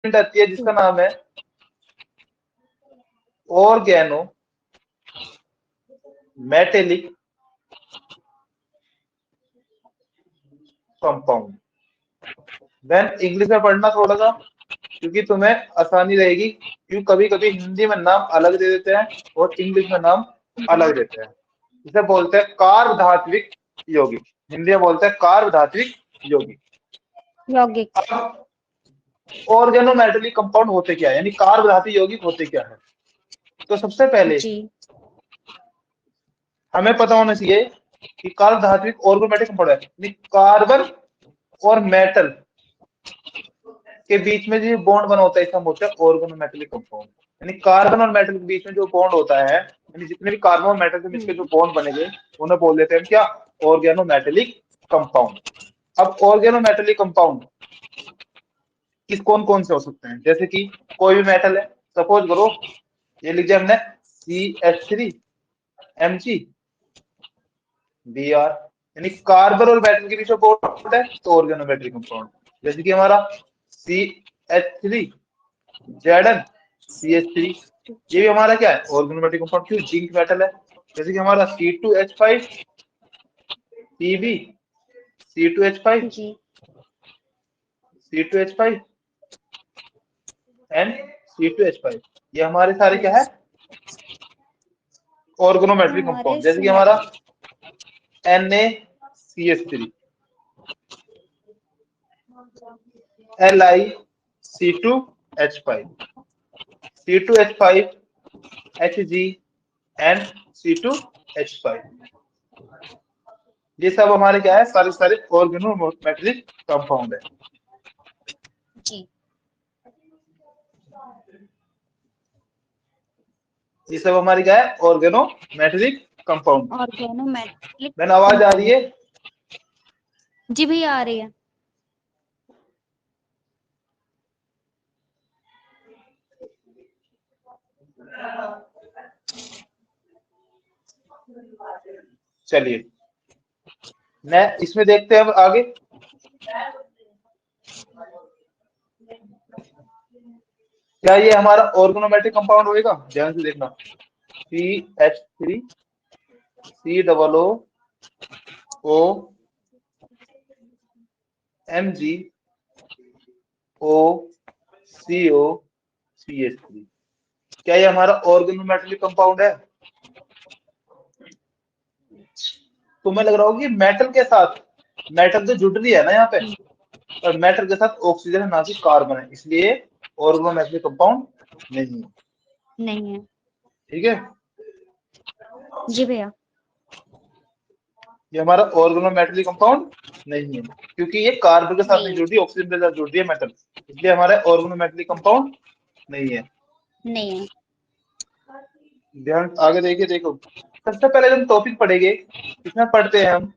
आती है जिसका नाम है organometallic compound. Then English में पढ़ना थोड़ा सा, क्योंकि तुम्हें आसानी रहेगी, क्योंकि कभी कभी हिंदी में नाम अलग दे देते हैं और इंग्लिश में नाम अलग देते हैं। इसे बोलते हैं कार्बधात्विक यौगिक, हिंदी में बोलते हैं कार्बधात्विक यौगिक। ऑर्गेनोमेटेलिक कंपाउंड होते क्या है, यानी कार्बधातु यौगिक होते क्या है? तो सबसे पहले हमें पता होना चाहिए कि कार्बधात्विक ऑर्गेनोमेटिक कंपाउंड है, यानी कार्बन और मेटल के बीच में जो बॉन्ड बना होता है इसका बोलते हैं ऑर्गेनोमेटेलिक कंपाउंड। यानी कार्बन और मेटल के बीच में जो बॉन्ड होता है, यानी जितने भी कार्बन और मेटल के बीच के जो बॉन्ड बनेंगे उन्हें बोल देते हैं क्या, ऑर्गेनोमेटेलिक कंपाउंड। अब ऑर्गेनोमेटेलिक कंपाउंड किस कौन कौन से हो सकते हैं, जैसे कि कोई भी मेटल है, सपोज करो ये लिख दिया हमने CH3Mg Br, यानी कार्बन और मेटल के बीच में बॉन्ड है तो ऑर्गेनोमेटेलिक कंपाउंड। जैसे कि हमारा CH3Zn CH3, ये भी हमारा क्या है, ऑर्गेनोमेटेलिक कंपाउंड, क्यों, जिंक मेटल है। जैसे कि हमारा C2H5 Pb C2H5 C2H5 and C2H5, ये हमारे सारे क्या है, ऑर्गेनोमेटेलिक कंपाउंड। जैसे कि हमारा NaCH3 LiC2H5 C2H5 Hg and C2H5, ये सब हमारे क्या है, सारे सारे ऑर्गेनोमेटेलिक कंपाउंड है। ये सब हमारी क्या है, ऑर्गेनोमेटेलिक कंपाउंड। ऑर्गेनोमेटेलिक। मैंने आवाज आ रही है? जी भैया आ रही है। चलिए मैं इसमें देखते हैं अब आगे। क्या ये हमारा ऑर्गेनोमेटिक कंपाउंड होएगा, ध्यान से देखना। CH3 COO Mg OCO CH3, क्या ये हमारा ऑर्गेनोमेटेलिक कंपाउंड है? तुम्हें लग रहा होगा कि मेटल के साथ, मेटल तो जुड़ रही है ना यहाँ पे, और मेटल के साथ ऑक्सीजन है ना कि कार्बन है, इसलिए ऑर्गेनोमेटेलिक कंपाउंड नहीं है। ठीक है जी भैया, ये हमारा ऑर्गेनोमेटेलिक कंपाउंड नहीं है, क्योंकि ये कार्बन के साथ नहीं जुड़ रही, ऑक्सीजन के साथ जुड़ रही है मेटल, इसलिए हमारा ऑर्गेनोमेटेलिक कंपाउंड नहीं है। ध्यान आगे देखिए, देखो सबसे पहले हम टॉपिक पढ़ेंगे, इसमें पढ़ते हैं हम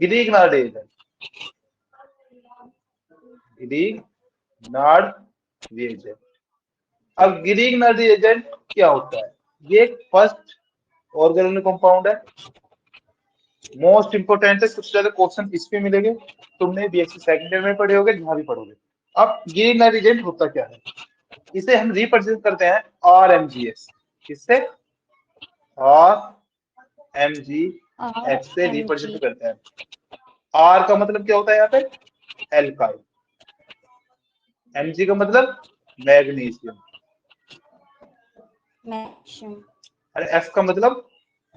ग्रीगनार्ड रिएजेंट। ग्रीगनार्ड रिएजेंट, अब ग्रीगनार्ड रिएजेंट क्या होता है? ये एक फर्स्ट ऑर्गेनिक कंपाउंड है, मोस्ट इंपोर्टेंट है, सबसे ज्यादा क्वेश्चन इस पे मिलेंगे, तुमने बीएससी सेकंड ईयर में पढ़े होगे, जहां भी पढ़ोगे। अब ग्रीगनार्ड रिएजेंट होता क्या है, इसे हम रिप्रेजेंट करते हैं RMGS, किससे, RMGS से रिप्रेजेंट करते हैं। R का मतलब क्या होता है यहाँ पे, एल्काइल, Mg का मतलब मैग्नीशियम, और F का मतलब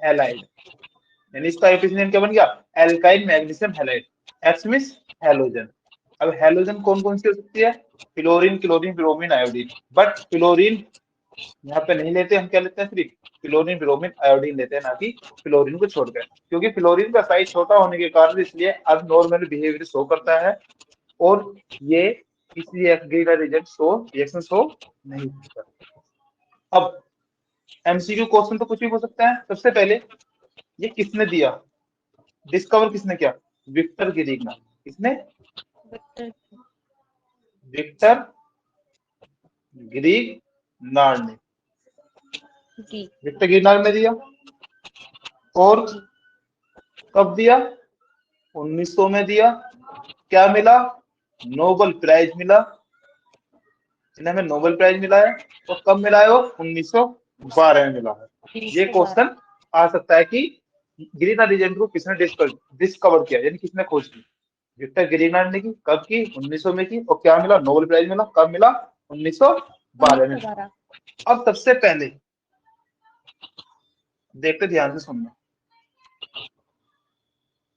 हैलाइड, यानी इसका एफिशिएंसी क्या बन गया, alkyl magnesium halide. F means halogen. अब हैलोजन कौन कौन सी हो सकती है, fluorine chlorine bromine iodine, but fluorine यहाँ पे नहीं लेते, हम क्या लेते हैं, सिर्फ फ्लोरीन ब्रोमीन आयोडीन लेते हैं, ना कि फ्लोरीन को छोड़कर, क्योंकि फ्लोरीन का साइज छोटा होने के कारण इसलिए अब नॉर्मल बिहेवियर शो करता है, और ये इसलिए रिएक्शन शो नहीं करता। अब एमसीक्यू क्वेश्चन तो कुछ भी हो सकता है। सबसे पहले ये किसने दिया, डिस्कवर किसने किया, विक्टर ग्रीगनार्ड। किसने, विक्टर ग्रीगनार्ड ने, विक्टर ग्रीगनार्ड ने दिया। और कब दिया, 1900 में दिया। क्या मिला, नोबेल प्राइज मिला, इन्हें हमें नोबेल प्राइज मिला है, तो कब मिला है वो? 1912 में मिला है। ये 1912। क्वेश्चन आ सकता है कि ग्रीनलैंड रीजन को किसने डिस्कवर किया, यानी किसने खोज की? विक्टर ग्रीनलैंड ने की। कब की? 1900 में की। और क्या मिला? नोबेल प्राइज मिला। कब मिला? 1912 में। 1912। अब सबसे पहले देखते, ध्यान से सुनना,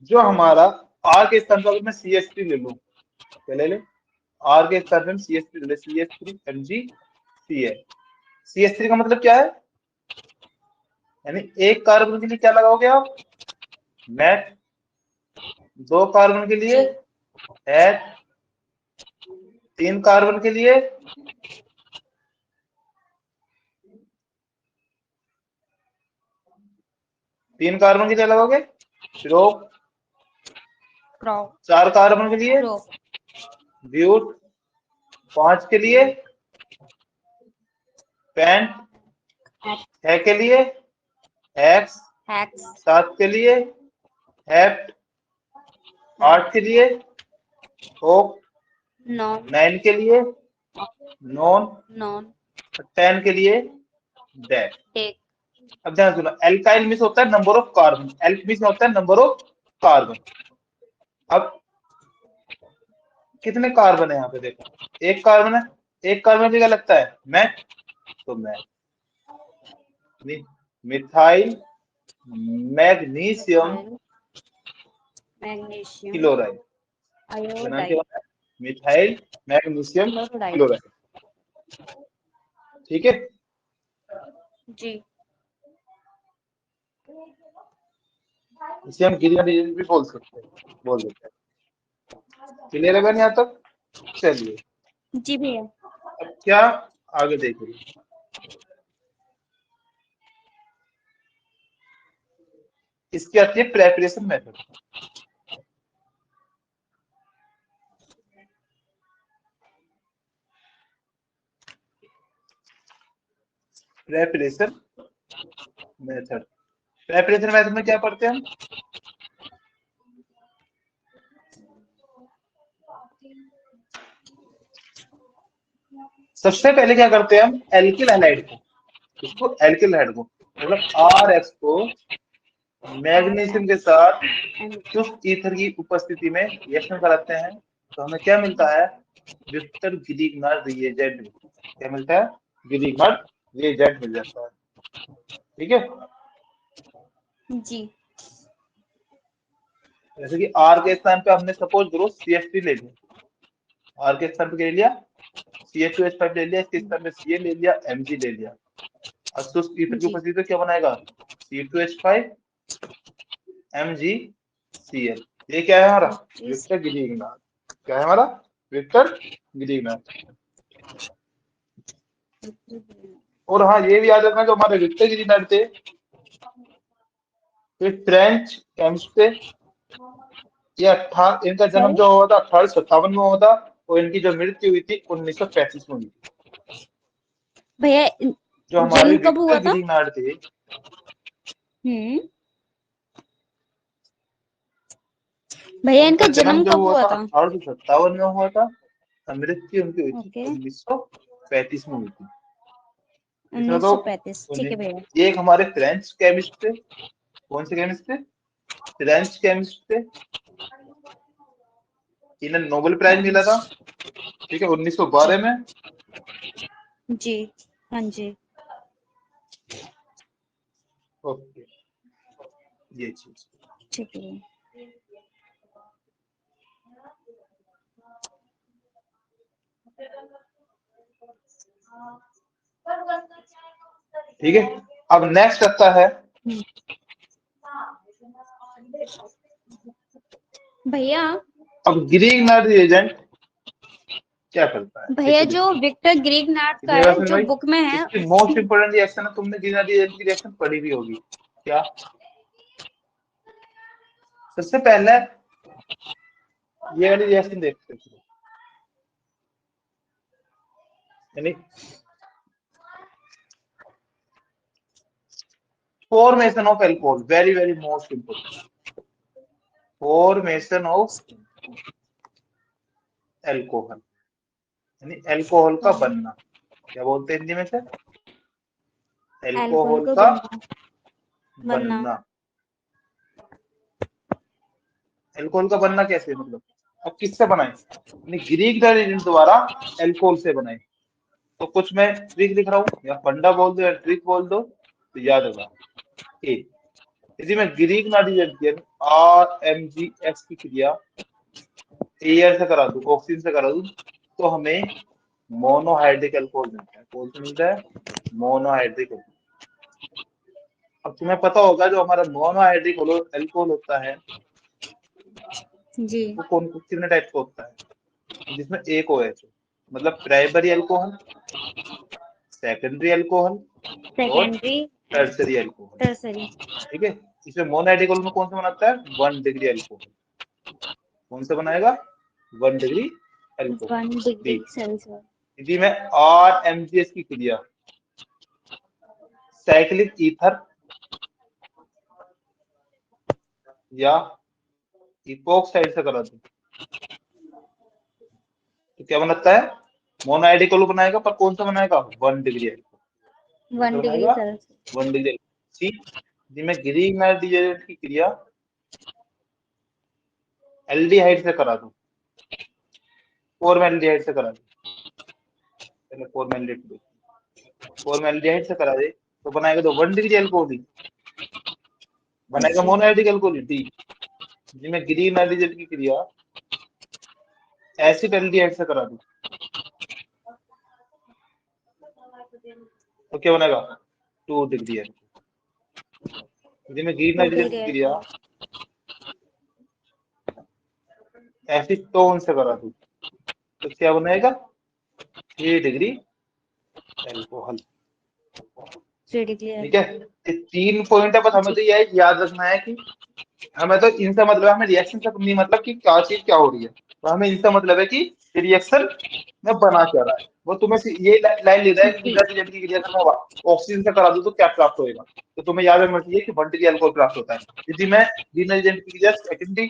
जो हमारा आर के स्थान पर मैं सी एस थ्री ले लूं, क्या ले ले? आर के स्थान पर सी एस थ्री ले, C S three M G C L. C S three का मतलब क्या है? यानी एक कार्बन के लिए क्या लगाओगे आप? नेट। दो कार्बन के लिए जी। एच। तीन कार्बन के लिए तीन कार्बन के लिए लगाओगे प्रोप। क्रॉप। चार कार्बन के लिए क्रॉप। ब्यूट। पांच के लिए पेंट। छह के लिए एक्स। हैक्स। सात के लिए हेप्ट। आठ के लिए ओक। नॉन। 9 के लिए नॉन। नॉन। 10 के लिए डेड। टेक। अब ध्यान सुनो, एल्काइल मीन्स होता है number of carbon, elk means होता है नंबर ऑफ कार्बन। अब कितने कार्बन है यहाँ पे? देखो, एक कार्बन है। एक कार्बन पे क्या लगता है? मैथ। तो math, methyl magnesium methyl magnesium chloride. इसका नाम क्या आयोडाइड। होता है? Methyl magnesium chloride. क्लोराइड। ठीक है। जी। इसे हम गिरिया रीजन भी बोल सकते हैं, बोल देते हैं। क्लियर है यहाँ तक? चलिए, जी भैया। अब क्या आगे देखिए। इसकी आती है preparation method. Preparation method. Preparation method में क्या पढ़ते हैं हम? सबसे पहले क्या करते हैं हम? एल्किल हैलाइड को, इसको एल्किल हैलाइड को, मतलब आर एक्स को मैग्नीशियम के साथ शुष्क ईथर की उपस्थिति में रिएक्शन कराते हैं, तो हमें क्या मिलता है? Victor Grignard reagent. क्या मिलता है? ग्रीगनार्ड रिएजेंट मिल जाता है। ठीक है। जी। जैसे कि आर के स्थान पे हमने सपोज करो CH3 ले लिया, आर के स्थान पे क्या ले लिया? CH2H5 ले लिया, इसके स्थान पे Cl ले लिया, Mg ले लिया। अब शुष्क ईथर की जी। उपस्थिति में क्या बनाएगा? C2H5 MgCl। ये क्या है हमारा? विक्टर ग्रीगनार्ड। क्या है हमारा? विक्टर ग्रीगनार्ड। और हाँ, ये भी याद रखना, जो हमारे विक्टर ग्रीगनार्ड थे, ये फ्रेंच केमिस्ट थे। ये इनका जन्म सॉरी जो हुआ था 1857 में हुआ था, और इनकी जो मृत्यु हुई थी 1935 में हुई थी। भैया, जो हमारे जन्म कब हुआ विक्टर था? ग्रीगनार्ड थे, भैया, उनका इनका जन्म जन्म जो कब हुआ हुआ था था? 1857 में हुआ था, और मृत्यु उनकी हुई थी ओके। 1935 में हुई थी। इसमें तो 1935। ठीक है भैया। ये एक हमारे फ्रेंच केमिस्ट थे। कौन से केमिस्ट थे? फ्रेंच केमिस्ट थे। इन्हें नोबेल प्राइज मिला था, फ्रेंच। ठीक है, 1912 में। जी। हाँ जी। ओके, ये चीज। ठीक है। ठीक है। अब नेक्स्ट आता है, भैया। अब ग्रीगनार्ड रिएजेंट क्या करता है? भैया, देखो जो देखो, विक्टर ग्रीगनार्ड का कितनी बार है, सुन जो भाई, बुक में है इसकी मोस्ट उसकी। इंपोर्टेंट रिएक्शन है, तुमने ग्रीगनार्ड रिएजेंट की रिएक्शन पढ़ी भी होगी। क्या? सबसे पहले ये वाली रिएक्शन देखते हैं, यानी formation of alcohol, very very most important. Formation of alcohol, यानी एल्कोहल का हाँ, बनना। क्या बोलते हैं हिंदी में से? अल्कोहल एल्कोहल को का बनना। बनना। एल्कोहल का बनना कैसे, मतलब अब किससे बनाए? यानी ग्रीक डाइजेंट द्वारा एल्कोहल से बनाए। तो कुछ मैं ट्रिक लिख रहा हूँ, या फंडा बोल दो या ट्रिक बोल दो, तो याद होगा। ए, यदि मैं ग्रीक नाइट्रोजन RMGS की क्रिया एयर से करा दूं, ऑक्सीजन से करा दूं, तो हमें मोनोहाइड्रिक अल्कोहल मिलता है। कौन सा मिलता है? Monohydric alcohol. अब तुम्हें पता होगा जो हमारा मोनोहाइड्रिक अल्कोहल होता है जी। वो कौन कितने टाइप का होता है? जिसमें एक OH हो, मतलब प्राइमरी अल्कोहल, सेकेंडरी अल्कोहल और सेकेंडरी, टर्सरी अल्कोहल। टर्सरी। ठीक है। इसमें मोनोहाइड्रिक अल्कोहल में कौन सा बनाता है? 1 डिग्री अल्कोहल। कौन सा बनाएगा? 1 degree alcohol. 1 degree B, Celsius. यदि मैं RMGS की क्रिया साइक्लिक ईथर या इपोक्साइड से करा दूं, तो क्या बनाता है? मोनोहाइड्रिक अल्कोहल बनाएगा, पर कौन सा बनाएगा? 1 डिग्री अल्कोहल। कौन सा 1 डिग्री बनाएगा? सेल्सियस। 1 डिग्री। सी, यदि मैं ग्रीक नाइट्रोजन की क्रिया एल्डिहाइड से करा दूं, फॉर्मल्डिहाइड से करा दूं, पहले फॉर्मल्डिहाइड से करा दे, तो बनाएगा तो 1 डिग्री अल्कोहल ही बनेगा। जी। मोनोहाइड्रिक अल्कोहल डी, जिसमें ग्रीन नाइट्रोजन की क्रिया एसिड एल्डिहाइड से करा दूं, तो क्या बनेगा? 2 डिग्री अल्कोहल। जिसमें ग्रीन टू नाइट्रोजन डिग्री की क्रिया अल्कोहल। एसीटोन से करा दूं, तो क्या बनेगा? 3 डिग्री अल्कोहल। 3 डिग्री ठीक है। अल्कोहल। ये 3 पॉइंट है, बस हमें जी। तो ये याद रखना है कि हमें तो इनसे मतलब है, हमें रिएक्शन से नहीं मतलब कि क्या चीज क्या हो रही है, तो हमें इनसे मतलब है कि रिएक्शन में बना क्या रहा है। वो तुम्हें ये लाइन ले रहा है कि जी। बिना रिएक्शन की क्रिया से मैं ऑक्सीजन से करा दूं तो क्या प्राप्त होएगा, तो तुम्हें याद रखना चाहिए कि 1 डिग्री अल्कोहल प्राप्त होता है। यदि मैं बिना रिएक्शन की क्रिया सेकेंडरी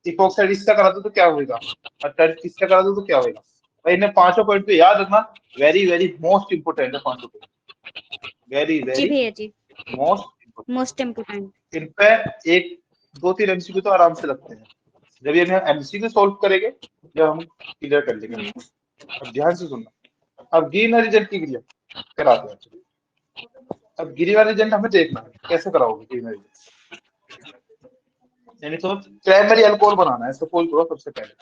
इपोक्साइड इससे करा दूं तो क्या होगा, और थर्ड इससे करा दूं तो क्या होगा। भाई इन्हें 5 पॉइंट तो याद रखना, वेरी वेरी मोस्ट इंपोर्टेंट है 5 पॉइंट, वेरी जी वेरी भैया जी। Most important. Most important. इन पे एक दो तीन MCQ तो आराम से लगते हैं, जब ये हम MCQ सॉल्व करेंगे, जब हम क्लियर कर लेंगे। अब ध्यान से सुनना। अब गिनर रिजल्ट की क्रिया कराते हैं। अब गिनर रिजल्ट हमें देखना है कैसे कराओगे गिनर रिजल्ट। यानी तो प्राइमरी अल्कोहल बनाना है, सपोज करो सबसे पहले,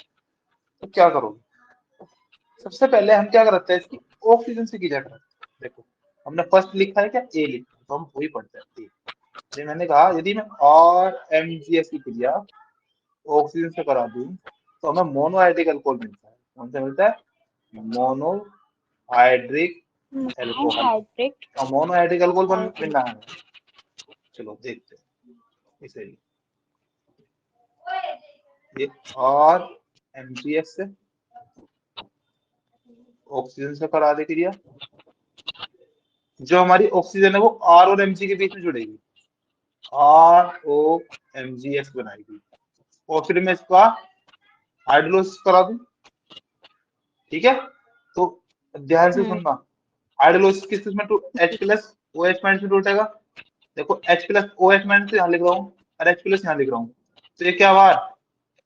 तो क्या करोगे? सबसे पहले हम क्या करते हैं, इसकी ऑक्सीजन से क्रिया कराते हैं। देखो हमने फर्स्ट लिखा है क्या? ए लिखा है, तो हम वही पढ़ते हैं A। जैसे मैंने कहा यदि मैं RMGS की क्रिया ऑक्सीजन से करा दूं, तो हमें मोनोहाइड्रिक अल्कोहल मिलता है। कौन सा मिलता है? Monohydric alcohol. हाइड्रिक। और मोनोहाइड्रिक अल्कोहल हाइड्रिक। मिलना है। चलो देखते हैं इसे। ये RMGS से ऑक्सीजन से करा दे क्रिया, जो हमारी ऑक्सीजन है वो R और Mg के बीच में जुड़ेगी, ROMGS बनाएगी, और फिर मैं इसका हाइड्रोलिसिस करा दूं। ठीक है। तो ध्यान से हम्म। सुनना। हाइड्रोलिसिस किस में H+OH माइनस में टूटेगा। देखो H+OH माइनस यहाँ लिख रहा हूँ और H+ यहाँ लिख रहा हूँ, तो ये क्या बाहर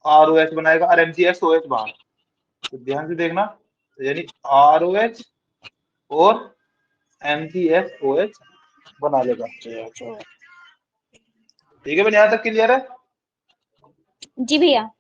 ROH बनाएगा और MgSOH बाहर। तो ध्यान से देखना, तो यानी ROH और MgSOH बना लेगा। ठीक है, मैंने यहाँ तक क्लियर है। जी भैया।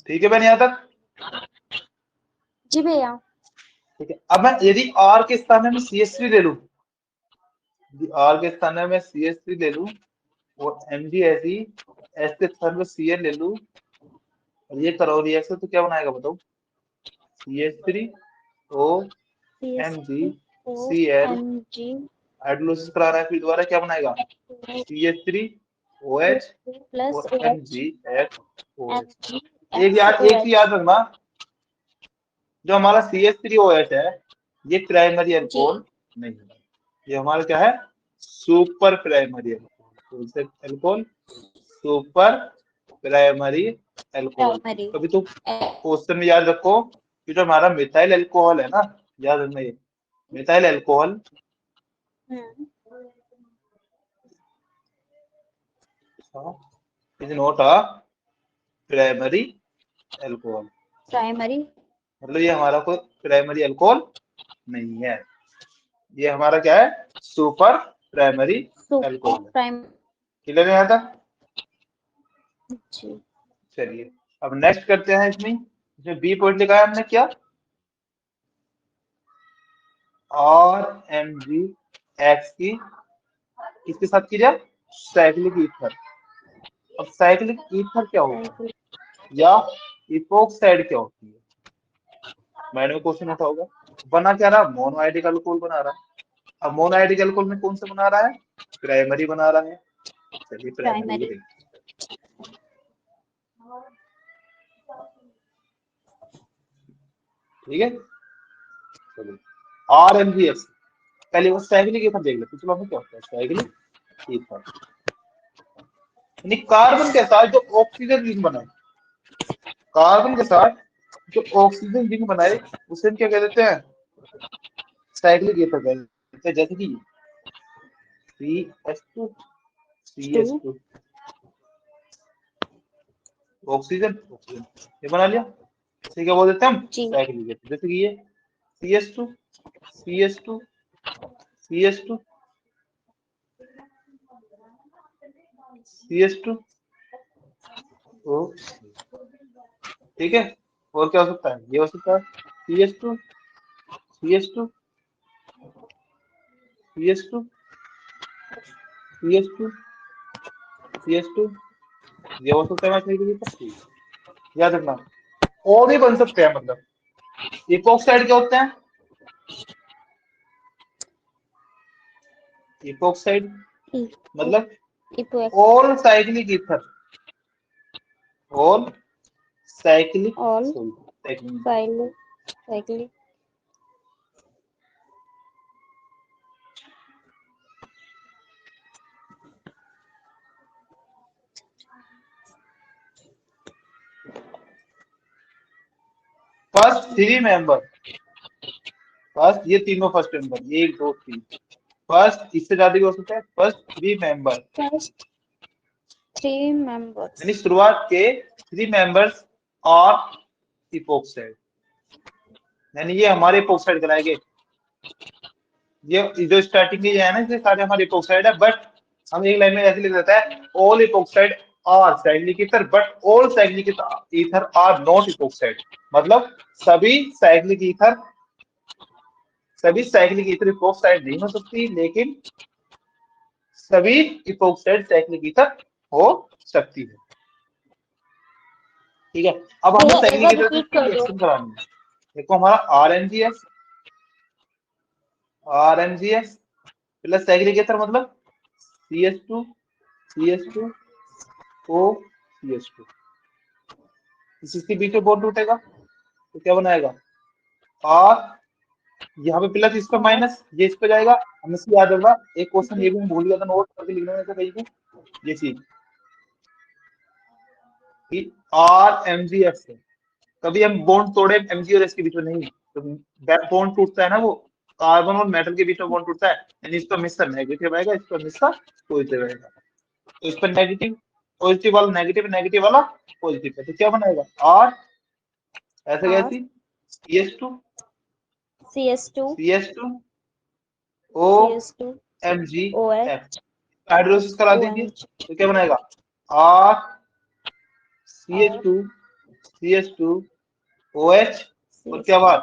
ठीक है बहन यहाँ तक? जी भैया। ठीक है, अब मैं यदि आर के स्थान में मैं CH3 ले लूं, यदि आर के स्थान में मैं CH3 ले लूं और एमजी ऐसी एस के स्थान में Cl ले लूं और ये करो रिएक्शन, तो क्या बनाएगा बताओ? CH3 O Mg Cl Mg hydrolysis करा रहा है, फिर दोबारा क्या बनाएगा? CH3 OH प्लस और OH MgX एक चीज याद रखना, जो हमारा CH3OH है ये प्राइमरी अल्कोहल नहीं है, ये हमारा क्या है? Super primary alcohol. Alcohol super primary alcohol. कभी तो क्वेश्चन में याद रखो कि जो हमारा मिथाइल अल्कोहल है ना, याद रखना ये methyl alcohol is not a primary alcohol. Primary मतलब ये हमारा कोई प्राइमरी अल्कोहल नहीं है, ये हमारा क्या है? सुपर प्राइमरी अल्कोहल है। क्लियर है यहाँ तक? चलिए अब नेक्स्ट करते हैं। इसमें बी पॉइंट लिखा है हमने क्या? RMgX की किसके साथ की जाए? Cyclic ether. अब साइक्लिक ईथर क्या होता है या इपोक्साइड क्या होती है? मैंने क्वेश्चन उठा होगा, बना क्या रहा? मोनोआयडिक अल्कोहल बना रहा है। अब मोनोआयडिक अल्कोहल में कौन सा बना रहा है? प्राइमरी बना रहा है। चलिए प्राइमरी को देखिए। ठीक है, चलिए RMgX पहले वो साइक्लिक ईथर देख लेते, चलो हमें क्या होता है साइक्लिक ईथर। यानी कार्बन के साथ जो ऑक्सीजन रिंग बनाए, कार्बन के साथ जो ऑक्सीजन रिंग बनाए उसे हम क्या कह देते हैं? साइक्लिक ईथर कह देते हैं। जैसे कि CH2 CH2 ऑक्सीजन ऑक्सीजन ये बना लिया, इसे क्या बोल देते हैं हम? Cyclic ether. जैसे कि ये CH2 CH2 CH2 CH2 ठीक है। और क्या हो सकता है? ये हो सकता है CH2 CH2 CH2 CH2 CH2 ये हो सकता है। मैं याद रखना और भी बन सकते हैं। मतलब इपोक्साइड क्या होते हैं? इपोक्साइड मतलब all cyclic ether, all cyclic cyclic first 3 member, first ये तीनों फर्स्ट मेंबर 1 2 3, फर्स्ट इससे ज्यादा भी हो सकता है। फर्स्ट 3 मेंबर यानी शुरुआत के 3 मेंबर्स और इपोक्साइड, यानी ये हमारे इपोक्साइड कराएंगे। ये जो स्टार्टिंग के है ना, ये सारे हमारे इपोक्साइड है। बट हम एक लाइन में ऐसे लिख देता है all epoxide are cyclic ether but all cyclic ether are not epoxide. मतलब सभी साइक्लिक ईथर इपोक्साइड नहीं हो सकती, लेकिन सभी इपोक्साइड साइक्लिक ईथर हो सकती है। ठीक है, अब हमें साइक्लिक ईथर की रिएक्शन करानी है। देखो हमारा RMgX प्लस साइक्लिक ईथर मतलब CH2 CH2 O CH2, इसके बीच में बॉन्ड टूटेगा तो क्या बनाएगा? R यहाँ पे प्लस, इस पर माइनस, ये इस पे जाएगा। हमें इसको याद रखना। एक क्वेश्चन ये भी भूल गया था नोट करके लिखने में कहीं पे, ये चीज कि RMgX है, कभी हम बॉन्ड तोड़े MG और S के बीच में नहीं, तो बैक बॉन्ड टूटता है ना वो कार्बन और मेटल के बीच में बॉन्ड टूटता है, यानी इसका हमेशा नेगेटिव आएगा, इसका हमेशा पॉजिटिव आएगा। तो इस पर नेगेटिव पॉजिटिव वाला नेगेटिव, नेगेटिव वाला पॉजिटिव है, तो क्या बनाएगा आर ऐसे R कैसी CH2 CS2 CH2 O CS2 OH MgF hydrolysis करा दीजिए, OMG तो क्या बनाएगा आर और CH2 CH2 OH और क्या CS2 बात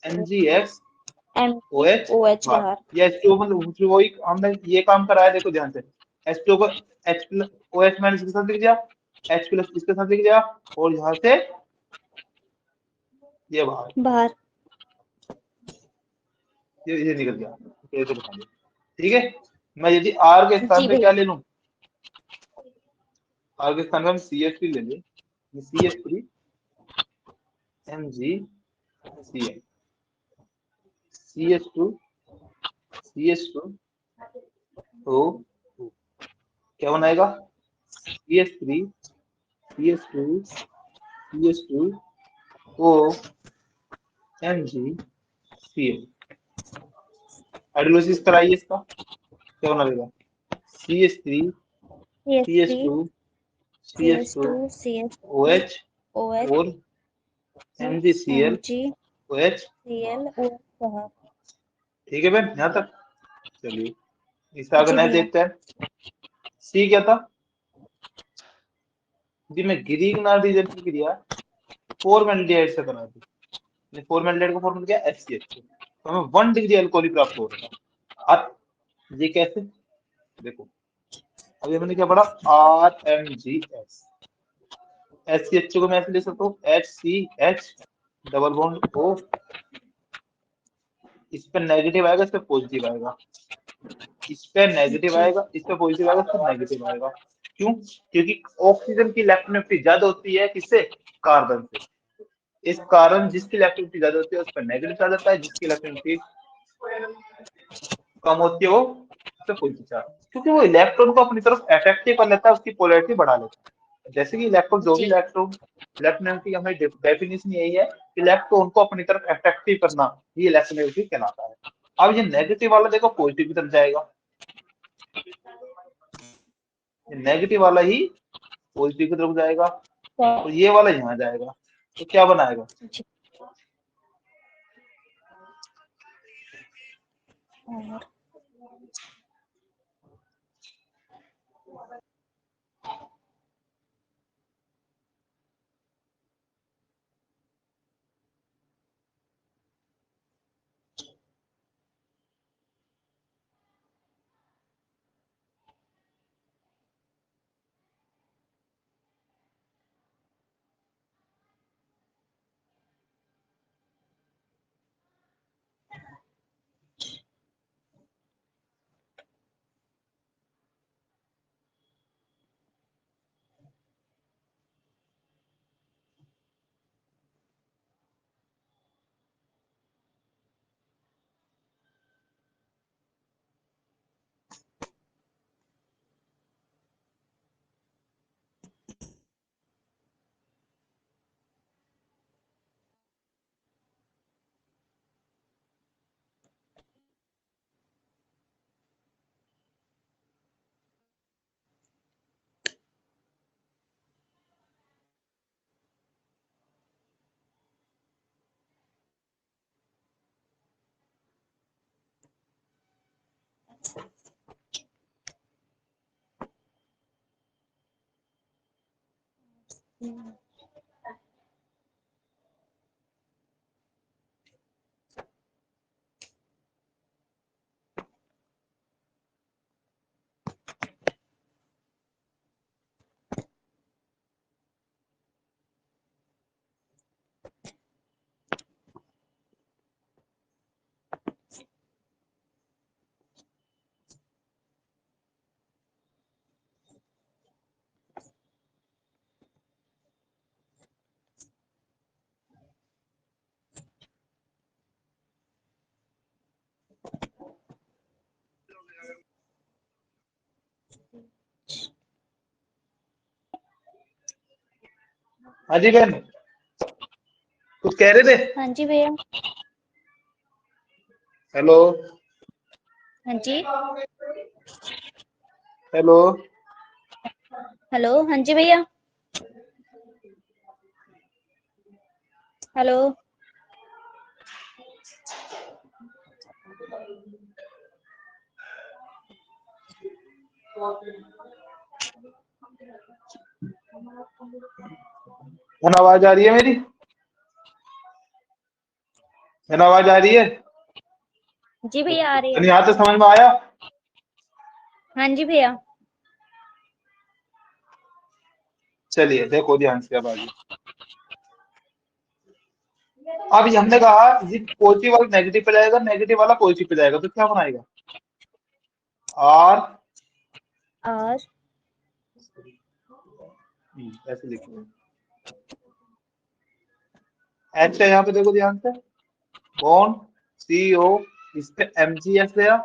MgX OH OH बार। बाहर। ये H2O मतलब वही हमने ये काम कराया, देखो ध्यान से H2O को H प्लस OH माइनस के साथ लिख दिया, H प्लस इसके साथ लिख दिया, और यहाँ से ये बाहर ये निकल गया, तो ये तो बता दिया। ठीक है, मैं यदि R के स्थान जी पे क्या भैया। ले लूं, R के स्थान पे हम CH3 ले लें, CH3 MgCl CH2 CH2 O क्या बनाएगा CH3 CH2 CH2 O MgCl। Hydrolysis कराइए इसका, क्या बना देगा CH3 CS3 CH2 CH2 CS2 CS2 OH OH और MgCl OH। MgCl OH बाहर। ठीक है बहन यहाँ तक, चलिए इससे आगे जी नेक्स्ट भैया। देखते हैं। सी क्या था जी, मैं ग्रीक रीजन की क्रिया फॉर्मेल्डिहाइड से बना दी, फॉर्मेल्डिहाइड का फॉर्मूला क्या HCl, तो हमें 1 डिग्री अल्कोहल प्राप्त हो रहा है। अब ये कैसे, देखो अभी हमने क्या पढ़ा RMgS, HCH को मैं ऐसे लिख सकता हूँ HCH डबल बॉन्ड O, इस पे नेगेटिव आएगा, इस पे पॉजिटिव आएगा, इस पे नेगेटिव जी आएगा, इस पे पॉजिटिव आएगा, इस पे नेगेटिव आएगा। क्यों? क्योंकि ऑक्सीजन की इलेक्ट्रॉनिफ्टी ज्यादा होती है किससे, कार्बन से। इस कारण जिसकी इलेक्ट्रॉनिफ्टी ज्यादा होती है उस पर नेगेटिव चार्ज आता है, जिसकी इलेक्ट्रॉनिफ्टी कम होती है वो उस पर पॉजिटिव चार्ज, क्योंकि वो इलेक्ट्रॉन को अपनी तरफ अट्रैक्टिव कर लेता है, उसकी पोलैरिटी बढ़ा लेता है। जैसे कि इलेक्ट्रॉन जो भी जी इलेक्ट्रॉनिटी की हमारी डेफिनेशन यही है, इलेक्ट्रॉन को अपनी तरफ अट्रैक्टिव करना, ये इलेक्ट्रॉनिटी कहलाता है। अब ये नेगेटिव वाला देखो पॉजिटिव की तरफ जाएगा, नेगेटिव वाला ही पॉजिटिव की तरफ जाएगा, और ये वाला यहाँ जाएगा, तो क्या बनाएगा जी और हाँ जी बहन, कुछ कह रहे थे। हाँ जी भैया। हेलो हाँ जी। हेलो हेलो हाँ जी भैया। हेलो है ना, आवाज आ रही है मेरी? है ना, आवाज आ रही है? जी भैया आ रही है। यानी यहाँ तो समझ में आया? हाँ जी भैया। चलिए देखो ध्यान से अब आगे। अब ये हमने कहा ये पॉजिटिव वाला नेगेटिव पे जाएगा, नेगेटिव वाला पॉजिटिव पे जाएगा, तो क्या बनाएगा? आर और ऐसे लिखो। एच है यहाँ पे, देखो ध्यान से, बॉन्ड CO, इस पे MgS गया,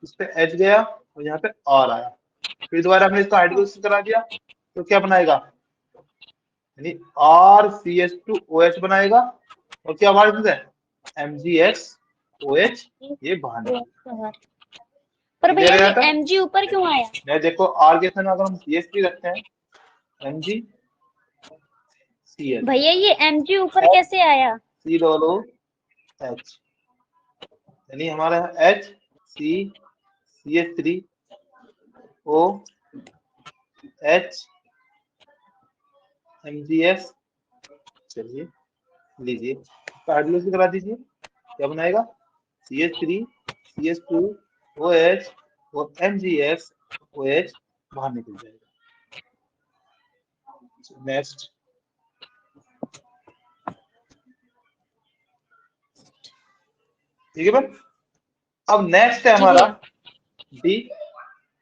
इस पे H गया, और यहाँ पे R आया। फिर दोबारा हमने इसका हाइड्रोलिसिस करा दिया, तो क्या बनाएगा? यानी RCH2OH बनाएगा, और क्या बाहर से MgSOH ये बाहर निकलेगा। पर क्लियर भैया है ये यहाँ तक? mg ऊपर क्यों आया? मैं देखो R के स्थान अगर हम CH3 रखते हैं, MgCl, भैया ये mg ऊपर कैसे आया? COOH, यानी हमारा H C CH3OH MgS। चलिए लीजिए, हाइड्रोलिसिस करा दीजिए, क्या बनाएगा? CH3 CH2OH और MgSOH बाहर निकल जाएगा। नेक्स्ट, ठीक है भाई। अब नेक्स्ट है जी हमारा भैया। डी।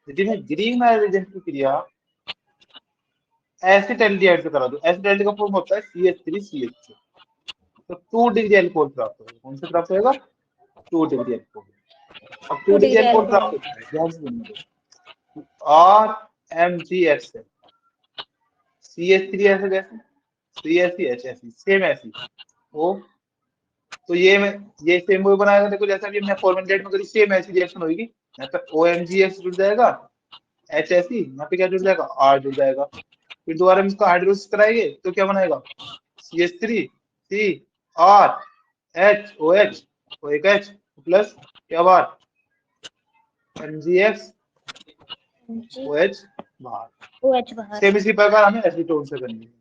यदि मैं ग्रीन हाइड्रोजन की क्रिया एसिटैलिटी ऐड से करा दूं, एसिटैलिटी का फॉर्म होता है CH3CH2, तो 2 डिग्री एल्कोहल प्राप्त होगा। कौन से प्राप्त होगा? 2 डिग्री एल्कोहल। अब 2 2 डिग्री डिग्री एल्कोहल प्राप्त अल्कोहल। होता है, ध्यान से सुनिए। RMgS है, CH3 ऐसे जैसे, CH ऐसी सेम ऐसी वो, तो ये सेम वो बनाएगा। देखो जैसा भी हमने फॉर्मेट में करी, सेम ऐसी रिएक्शन होगी। यहाँ पे OMgS जुड़ जाएगा, H ऐसी, यहाँ पे क्या जुड़ जाएगा? R जुड़ जाएगा। फिर दोबारा हम इसको हाइड्रोलिसिस कराएंगे, तो क्या बनाएगा? CH3CRHOH और एक H प्लस क्या बाहर? MgSOH mg बाहर। OH बाहर। सेम इसी प्रकार हमें एसीटोन से करनी है।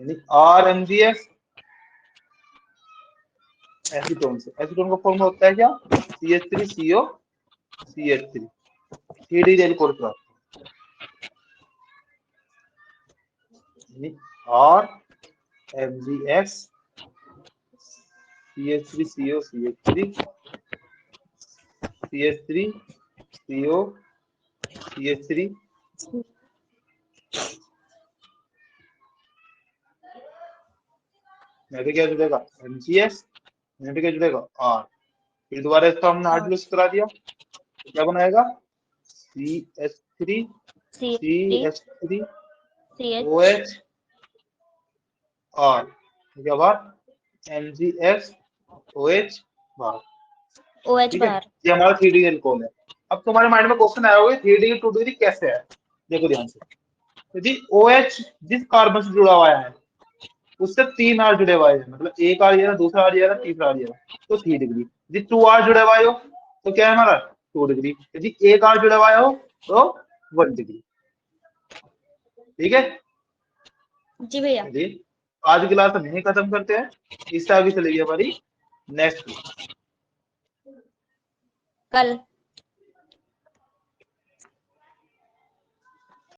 यानी RMgS एसीटोन से, एसीटोन का फॉर्मूला होता है क्या? CH3CO CH3, 3 डिग्री एल्कोहल प्राप्त, यानी RMgS CH3CO CH3 CH3CO CH3, यहाँ पे क्या जुड़ेगा? MgS, यहाँ पे क्या जुड़ेगा? R। फिर दोबारा इसका हमने हाइड्रोलिसिस करा दिया, तो क्या बनाएगा? CH3 CH3 CH3 CH OH R, क्या बात? MgS OH बाहर। OH ठीक है, बाहर। ये हमारा 3 डिग्री एल्कोहल है। अब तुम्हारे माइंड में क्वेश्चन आया होगा 3 डिग्री 2 डिग्री कैसे है? देखो ध्यान से, यदि OH जिस कार्बन से जुड़ा हुआ है उससे 3 R जुड़े हुए हैं, मतलब एक R ये दूसरा R ये तीसरा R ये, तो 3 डिग्री। यदि 2 R जुड़े हुए हो तो क्या है हमारा? 2 डिग्री। यदि एक R जुड़े हुआ हो तो 1 डिग्री। ठीक है, जी भैया। चलिए आज की क्लास हम यहीं खत्म करते हैं। इससे आगे चलेगी हमारी नेक्स्ट क्लास। कल।